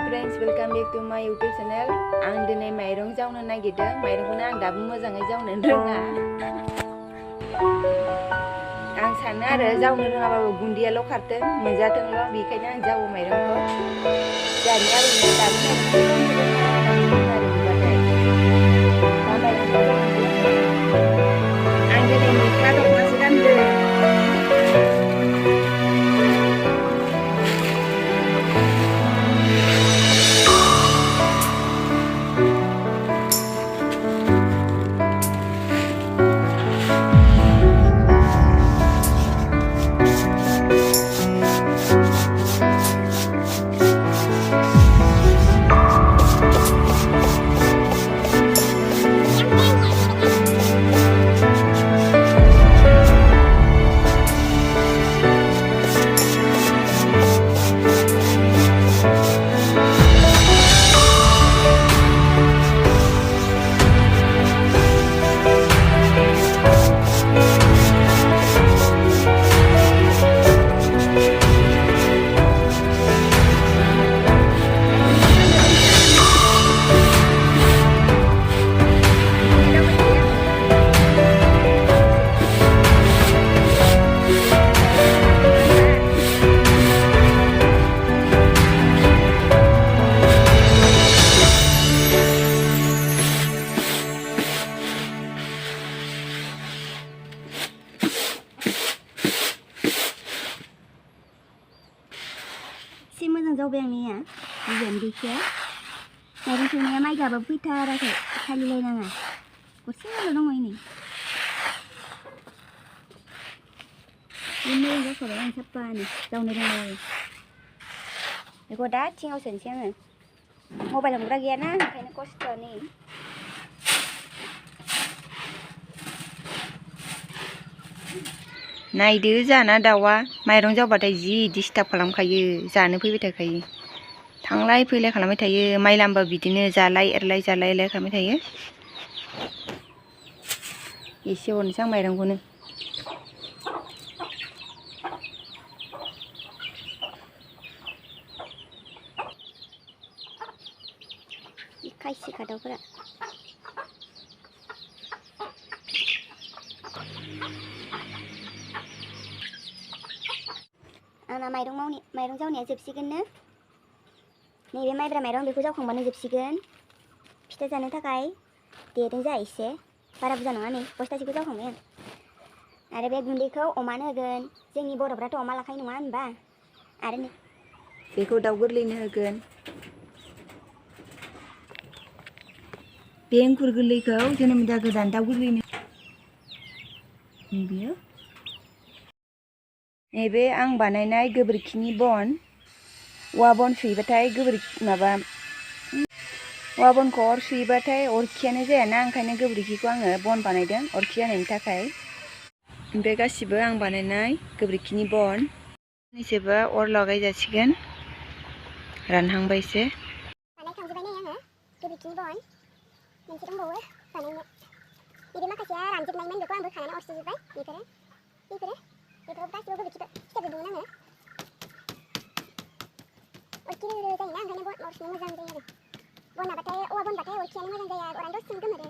friends, welcome back to my YouTube channel. Ang dinay mayrong jaवनो नागिरदों. माइरंखौनो आं दाबो मोजाङै जावनो रोङा. आं सानो आरो जावनो रोङाबाबो गुन्दैयाल' खारथों मोनजाथोंल' बेखायनो आं जावो माइरंखौ. जोंहानि आबैया दाबो माइरंखौ जावनो रोङा होननानै बुङो आरो नुबाथाय. दा माइरंखौ जावनोसै आङो. आं दिनै मेख्ला दख'नासो गानदों. एसे मोजां जाबाय आंनिया गियानो गैखाया माइरं सौनाया माइ गाबाबो फैथाराखै फालिलायनाङा गरसेल' दङ नै मोजां जाखाबाय आं साफानो जावनो रोंबाय बेखौ दा थिङाव सोनोसै आङो मबाइल हमग्रा गैयाना ओंखायनो खस्थ' नै नायदो जाना दाउआ माइरं जावबाथाय जि डिस्टार्ब खालामखायो जानो फैबाय थाखायो थांलाय फैलाय खालामबाय थायो माइ लामबा बिदिनो जालाय एरलाय खालामबाय थायो एसे हरनोसै आं माइरंखौनो खायसे दाउफोरा आंना माइरं जावनाया जोबसिगोननो नैबे माइब्रा माइरं बेखौ जावखांबानो जोबसिगोन फिथा जानो थाखाय देदों जा एसे बारा बुरजा नङा नै बस्थासेखौ जावखांबाय आं आरो बे गुन्दैखौ अमानो होगोन जोंनि बर'फ्राथ' अमा लाखायो नङा होनबा आरो नै बेखौ दाउ गोरलैनो होगोन बे एंखुर गोरलैखौ जोनोम जागोदान दाउ गोरलैनो बेयो नैबे आं बानायनाय गोबोरखिनि बन औवा बन सुयोबाथाय औवा बनखौ अर सुयोबाथाय अरखियानो जायाना ओंखायनो गोबोरखिखौ आङो बन बानायदों अरखि जानायनि थाखाय ओमफ्राय गासिबो आं बानायनाय गोबोरखिनि बन एसेबा अर लगाय जासिगोन रानहांबाय एसे बानायखांजोबबाय नै आङो गोबोरखिनि बन मोनसे दंबावो बानायनो नैबे माखासेया रानजोबनायमोन बेखौ आं बोखानानै अर सुजोब्बाय बेफोरो गासिबो गोबोरखि फिथाजोबदोंमोन आङो अरखि रोहो जायोना ओंखायनो अर सुनो मोजां जायो आरो बनाबाथाय औवा बनबाथाय अरखियानो मोजां जाया अरानो दसेनो गोमोरो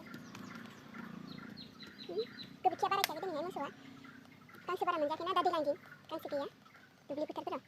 गोबोरखिया बारायखायाखै दिनैहाय मोसौआ गांसो बारा मोनजायाखैना दा दैज्लां दिन गांसो गैया दुब्लि फोथारफोराव